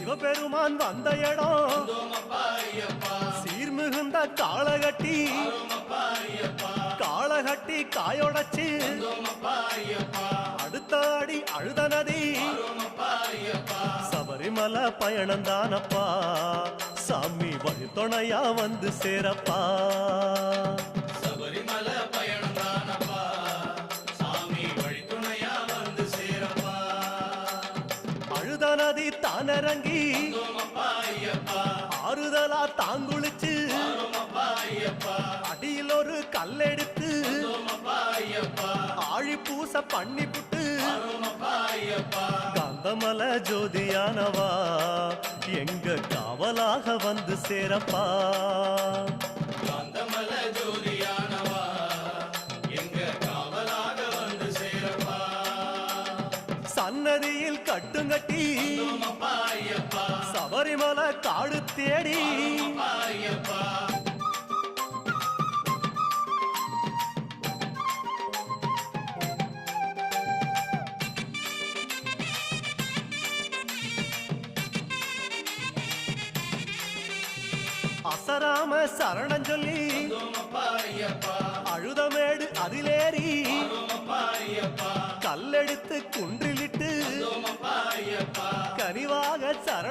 சிவபெருமான் வந்த இடம் சீர்மிகுந்த காளகட்டி காளகட்டி காயோடச்சு அடுத்த அடி அழுத நதி சபரிமலை பயணம் தானப்பா சாமி வழி துணையா வந்து சேரப்பா சபரிமலை பயணம் தானப்பா சாமி வழி துணையா வந்து சேரப்பா அழுத நதி தானிறங்கி ஆறுதலா தாங்குளிச்சு அடியில் ஒரு கல்லெடுத்து ஆழி பூச பண்ணி புட்டு காந்தமல ஜோதியானவா எங்க காவலாக வந்து சேரப்பா காந்தமல ஜோதியானவா எங்க காவலாக வந்து சேரப்பா சன்னதியில் கட்டுங்கட்டி சபரிமலை காடு தேடி அசராம சரணம் சொல்லி அழுதமேடு அதிலேறி கல்லெடுத்து குன்றிலிட்டு கனிவாக சரண